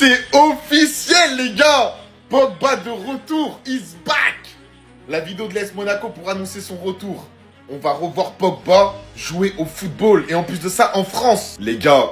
C'est officiel, les gars. Pogba de retour, is back. La vidéo de l'AS Monaco pour annoncer son retour. On va revoir Pogba jouer au football. Et en plus de ça, en France. Les gars,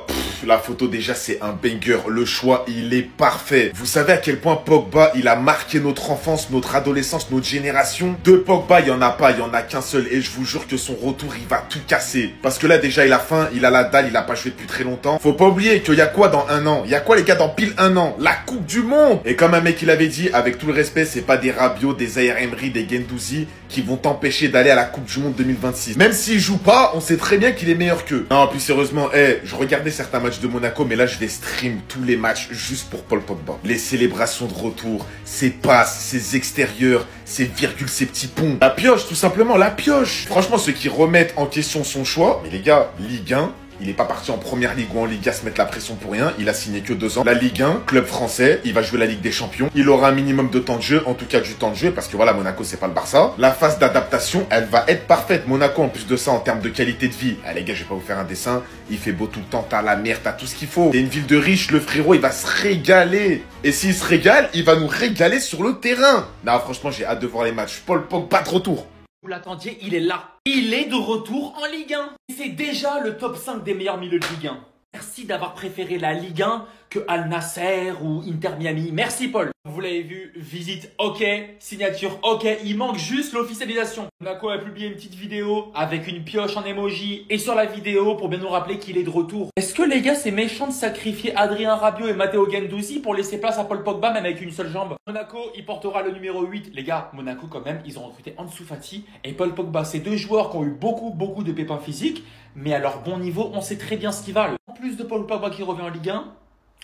la photo déjà, c'est un banger. Le choix, il est parfait. Vous savez à quel point Pogba, il a marqué notre enfance, notre adolescence, notre génération. De Pogba, il n'y en a pas, il n'y en a qu'un seul. Et je vous jure que son retour, il va tout casser. Parce que là, déjà, il a faim, il a la dalle, il a pas joué depuis très longtemps. Faut pas oublier qu'il y a quoi dans un an? Il y a quoi, les gars, dans pile un an? La Coupe du Monde. Et comme un mec, il avait dit, avec tout le respect, c'est pas des Rabiot, des Zaïre Emery, des Guendouzi qui vont t'empêcher d'aller à la Coupe du Monde 2026. Même s'il joue pas, on sait très bien qu'il est meilleur qu'eux. Non, plus sérieusement, je regardais certains matchs de Monaco, mais là, je vais stream tous les matchs juste pour Paul Pogba. Les célébrations de retour, ses passes, ses extérieurs, ses virgules, ses petits ponts. La pioche, tout simplement, la pioche. Franchement, ceux qui remettent en question son choix, mais les gars, Ligue 1, il n'est pas parti en première ligue ou en Liga se mettre la pression pour rien. Il a signé que 2 ans. La Ligue 1, club français, il va jouer la Ligue des Champions. Il aura un minimum de temps de jeu, en tout cas du temps de jeu, parce que voilà, Monaco, c'est pas le Barça. La phase d'adaptation, elle va être parfaite. Monaco, en plus de ça, en termes de qualité de vie. Ah les gars, je vais pas vous faire un dessin. Il fait beau tout le temps, t'as la mer, t'as tout ce qu'il faut. C'est une ville de riches, le frérot, il va se régaler. Et s'il se régale, il va nous régaler sur le terrain. Non, franchement, j'ai hâte de voir les matchs. Paul Pogba de retour. Vous l'attendiez, il est là. Il est de retour en Ligue 1. C'est déjà le top 5 des meilleurs milieux de Ligue 1. Merci d'avoir préféré la Ligue 1 que Al Nasser ou Inter Miami. Merci Paul. Vous l'avez vu, visite ok, signature ok, il manque juste l'officialisation. Monaco a publié une petite vidéo avec une pioche en emoji et sur la vidéo pour bien nous rappeler qu'il est de retour. Est-ce que les gars c'est méchant de sacrifier Adrien Rabiot et Matteo Guendouzi pour laisser place à Paul Pogba même avec une seule jambe? Monaco il portera le numéro 8. Les gars, Monaco quand même, ils ont recruté Ansu Fati et Paul Pogba. C'est 2 joueurs qui ont eu beaucoup de pépins physiques, mais à leur bon niveau, on sait très bien ce qu'ils valent. En plus de Paul Pogba qui revient en Ligue 1,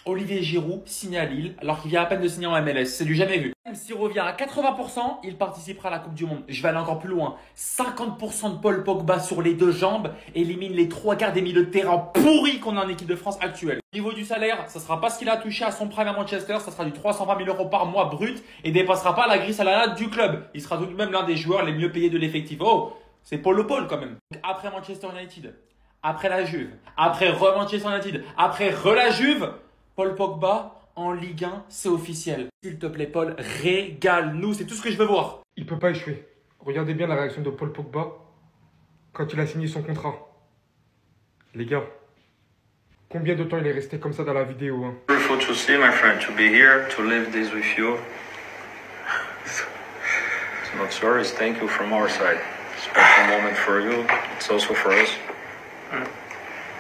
Olivier Giroud signe à Lille alors qu'il vient à peine de signer en MLS. C'est du jamais vu. Même s'il revient à 80%, il participera à la Coupe du Monde. Je vais aller encore plus loin. 50% de Paul Pogba sur les 2 jambes élimine les 3/4 des milieux de terrain pourris qu'on a en équipe de France actuelle. Au niveau du salaire, ça sera pas ce qu'il a touché à son prime à Manchester. Ça sera du 320 000 € par mois brut et dépassera pas la grille salariale du club. Il sera tout de même l'un des joueurs les mieux payés de l'effectif. Oh, c'est Paul quand même. Après Manchester United, après la Juve, après Manchester United, après la Juve, Paul Pogba en Ligue 1, c'est officiel. S'il te plaît, Paul, régale-nous, c'est tout ce que je veux voir. Il peut pas échouer. Regardez bien la réaction de Paul Pogba quand il a signé son contrat. Les gars, combien de temps il est resté comme ça dans la vidéo hein? Beautiful to see, my friend, to be here, to live this with you. It's not sorry, it's thank you from our side. Special moment for you, it's also for us.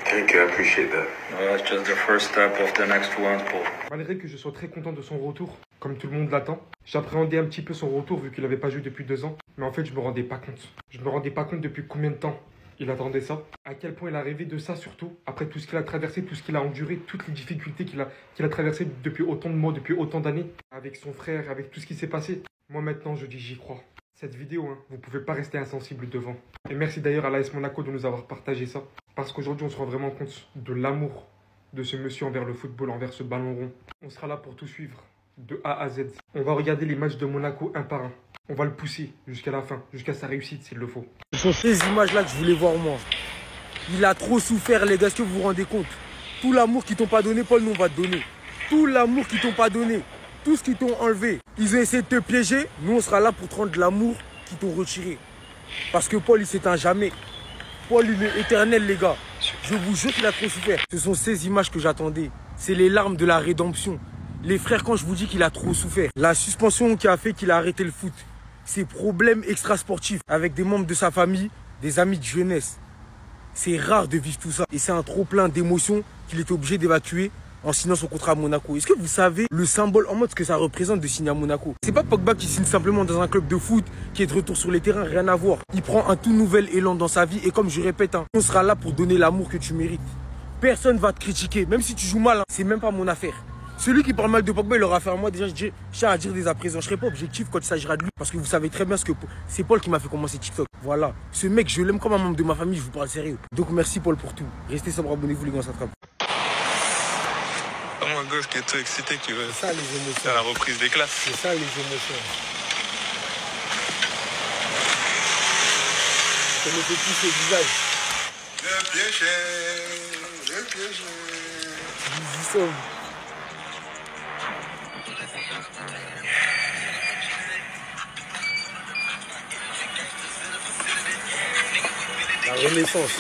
Thank you, I appreciate that. That's just the first step of the next one, Paul. Malgré que je sois très content de son retour, comme tout le monde l'attend, j'appréhendais un petit peu son retour vu qu'il n'avait pas joué depuis 2 ans. Mais en fait, je me rendais pas compte. Je me rendais pas compte depuis combien de temps il attendait ça. À quel point il a rêvé de ça surtout. Après tout ce qu'il a traversé, tout ce qu'il a enduré, toutes les difficultés qu'il a traversées depuis autant de mois, depuis autant d'années. Avec son frère, avec tout ce qui s'est passé. Moi maintenant, je dis j'y crois. Cette vidéo, vous pouvez pas rester insensible devant. Et merci d'ailleurs à l'AS Monaco de nous avoir partagé ça. Parce qu'aujourd'hui, on se rend vraiment compte de l'amour de ce monsieur envers le football, envers ce ballon rond. On sera là pour tout suivre, de A à Z. On va regarder les matchs de Monaco un par un. On va le pousser jusqu'à la fin, jusqu'à sa réussite s'il le faut. Ce sont ces images-là que je voulais voir moi. Il a trop souffert, les gars, est-ce que vous vous rendez compte? Tout l'amour qu'ils t'ont pas donné, Paul, nous on va te donner. Tout l'amour qu'ils t'ont pas donné, tout ce qu'ils t'ont enlevé. Ils ont essayé de te piéger, nous on sera là pour te rendre l'amour qu'ils t'ont retiré. Parce que Paul, il s'éteint jamais. Paul, il est éternel, les gars. Je vous jure qu'il a trop souffert. Ce sont ces images que j'attendais. C'est les larmes de la rédemption. Les frères, quand je vous dis qu'il a trop souffert, la suspension qui a fait qu'il a arrêté le foot, ses problèmes extrasportifs avec des membres de sa famille, des amis de jeunesse. C'est rare de vivre tout ça. Et c'est un trop plein d'émotions qu'il était obligé d'évacuer en signant son contrat à Monaco. Est-ce que vous savez le symbole en mode ce que ça représente de signer à Monaco? C'est pas Pogba qui signe simplement dans un club de foot, qui est de retour sur les terrains, rien à voir. Il prend un tout nouvel élan dans sa vie et comme je répète, on sera là pour donner l'amour que tu mérites. Personne va te critiquer, même si tu joues mal, c'est même pas mon affaire. Celui qui parle mal de Pogba, il aura fait à moi. Déjà, je tiens à dire dès à présent, je serai pas objectif quand il s'agira de lui. Parce que vous savez très bien ce que c'est Paul qui m'a fait commencer TikTok. Voilà. Ce mec, je l'aime comme un membre de ma famille, je vous parle sérieux. Donc merci Paul pour tout. Restez sobre, abonnez-vous les gars, ça attrape. Comme un gosse qui est tout excité, qui veut C'est ça les émotions. faire la reprise des classes. C'est ça les émotions. Je me fais tous ces visages. Le piégé, le piégé. Nous y sommes. La renaissance.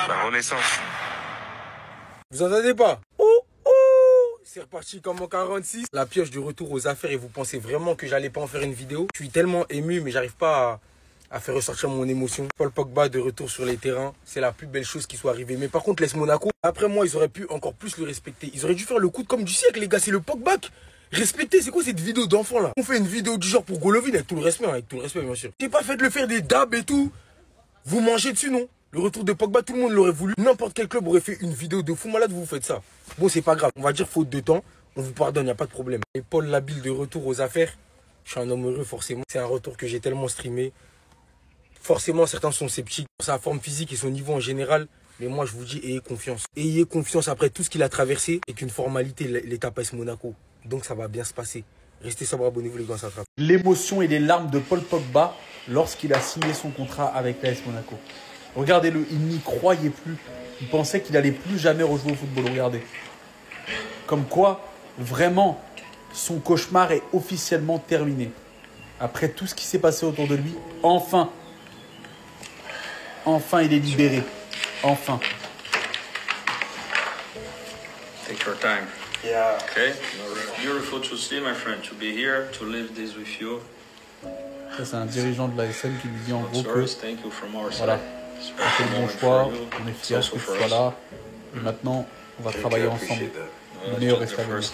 La renaissance. Vous entendez pas? C'est reparti comme en 46. La pioche du retour aux affaires et vous pensez vraiment que j'allais pas en faire une vidéo? Je suis tellement ému mais j'arrive pas à faire ressortir mon émotion. Paul Pogba de retour sur les terrains, c'est la plus belle chose qui soit arrivée. Mais par contre, l'AS Monaco, après moi, ils auraient pu encore plus le respecter. Ils auraient dû faire le coup de comme du siècle, les gars. C'est le Pogba. Respectez, c'est quoi cette vidéo d'enfant là? On fait une vidéo du genre pour Golovin avec tout le respect, bien sûr. T'es pas fait de le faire des dabs et tout. Vous mangez dessus, non? Le retour de Pogba, tout le monde l'aurait voulu. N'importe quel club aurait fait une vidéo de fou malade, vous faites ça. Bon, c'est pas grave. On va dire faute de temps. On vous pardonne, y a pas de problème. Et Paul Labille de retour aux affaires. Je suis un homme heureux, forcément. C'est un retour que j'ai tellement streamé. Forcément, certains sont sceptiques sur sa forme physique et son niveau en général. Mais moi, je vous dis, ayez confiance. Ayez confiance après tout ce qu'il a traversé et qu'une formalité, l'étape AS Monaco. Donc, ça va bien se passer. Restez sobre, abonnez-vous les gars, ça attrape. L'émotion et les larmes de Paul Pogba lorsqu'il a signé son contrat avec l'AS Monaco. Regardez-le, il n'y croyait plus. Il pensait qu'il allait plus jamais rejouer au football. Regardez. Comme quoi, vraiment, son cauchemar est officiellement terminé. Après tout ce qui s'est passé autour de lui, enfin, il est libéré. Enfin. Take your time. Yeah. Okay? Beautiful to see, my friend, to be here, to live this with you. Ça, c'est un dirigeant de l'ASM qui lui dit en gros que Sorry, thank you from our voilà, side. on fait le bon choix, on est fiers que tu sois là. Et maintenant, on va travailler ensemble. Le meilleur reste à venir.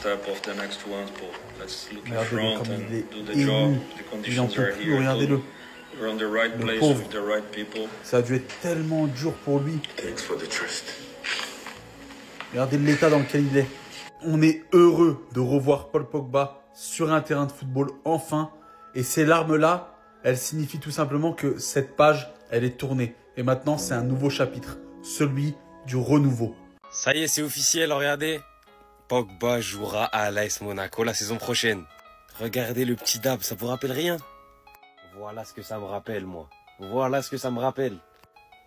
Regardez-le comme il est ému. Il n'en peut plus, regardez-le. Le pauvre. Ça a dû être tellement dur pour lui. Regardez l'état dans lequel il est. On est heureux de revoir Paul Pogba sur un terrain de football enfin. Et ces larmes-là, elles signifient tout simplement que cette page, elle est tournée. Et maintenant, c'est un nouveau chapitre, celui du renouveau. Ça y est, c'est officiel, regardez. Pogba jouera à l'AS Monaco la saison prochaine. Regardez le petit dab, ça vous rappelle rien? Voilà ce que ça me rappelle, moi. Voilà ce que ça me rappelle.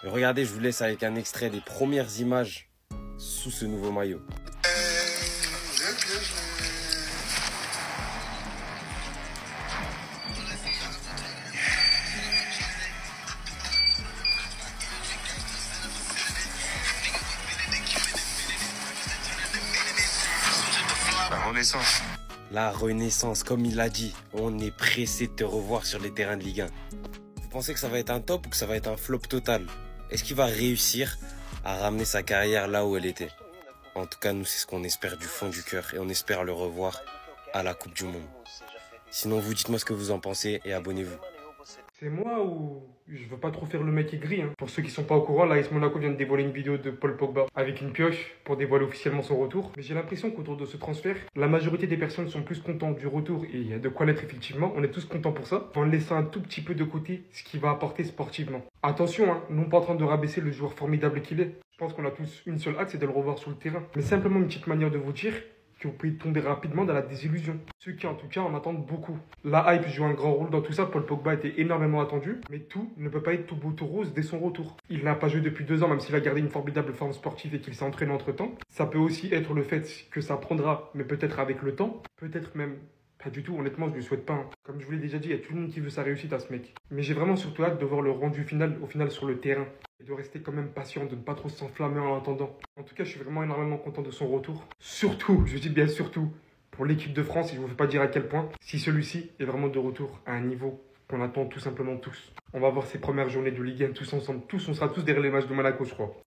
Et regardez, je vous laisse avec un extrait des premières images sous ce nouveau maillot. La renaissance. La renaissance, comme il l'a dit, on est pressé de te revoir sur les terrains de Ligue 1. Vous pensez que ça va être un top ou que ça va être un flop total? Est-ce qu'il va réussir à ramener sa carrière là où elle était? En tout cas, nous, c'est ce qu'on espère du fond du cœur et on espère le revoir à la Coupe du Monde. Sinon, vous dites-moi ce que vous en pensez et abonnez-vous. C'est moi ou je veux pas trop faire le mec aigri. Pour ceux qui sont pas au courant, l'AS Monaco vient de dévoiler une vidéo de Paul Pogba avec une pioche pour dévoiler officiellement son retour. Mais j'ai l'impression qu'autour de ce transfert, la majorité des personnes sont plus contentes du retour et il y a de quoi l'être effectivement. On est tous contents pour ça, en laissant un tout petit peu de côté ce qu'il va apporter sportivement. Attention, non pas en train de rabaisser le joueur formidable qu'il est. Je pense qu'on a tous une seule hâte, c'est de le revoir sur le terrain. Mais simplement une petite manière de vous dire que vous pouvez tomber rapidement dans la désillusion. Ceux qui, en tout cas, en attendent beaucoup. La hype joue un grand rôle dans tout ça. Paul Pogba était énormément attendu, mais tout ne peut pas être tout beau tout rose dès son retour. Il n'a pas joué depuis 2 ans, même s'il a gardé une formidable forme sportive et qu'il s'est entraîné entre-temps. Ça peut aussi être le fait que ça prendra, mais peut-être avec le temps, peut-être même pas du tout, honnêtement, je ne lui souhaite pas. Comme je vous l'ai déjà dit, il y a tout le monde qui veut sa réussite à ce mec. Mais j'ai vraiment surtout hâte de voir le rendu final, au final, sur le terrain. Et de rester quand même patient, de ne pas trop s'enflammer en attendant. En tout cas, je suis vraiment énormément content de son retour. Surtout, je dis bien surtout, pour l'équipe de France, et je ne vous fais pas dire à quel point, si celui-ci est vraiment de retour à un niveau qu'on attend tout simplement tous. On va voir ces premières journées de Ligue 1 tous ensemble. Tous, on sera tous derrière les matchs de Monaco, je crois.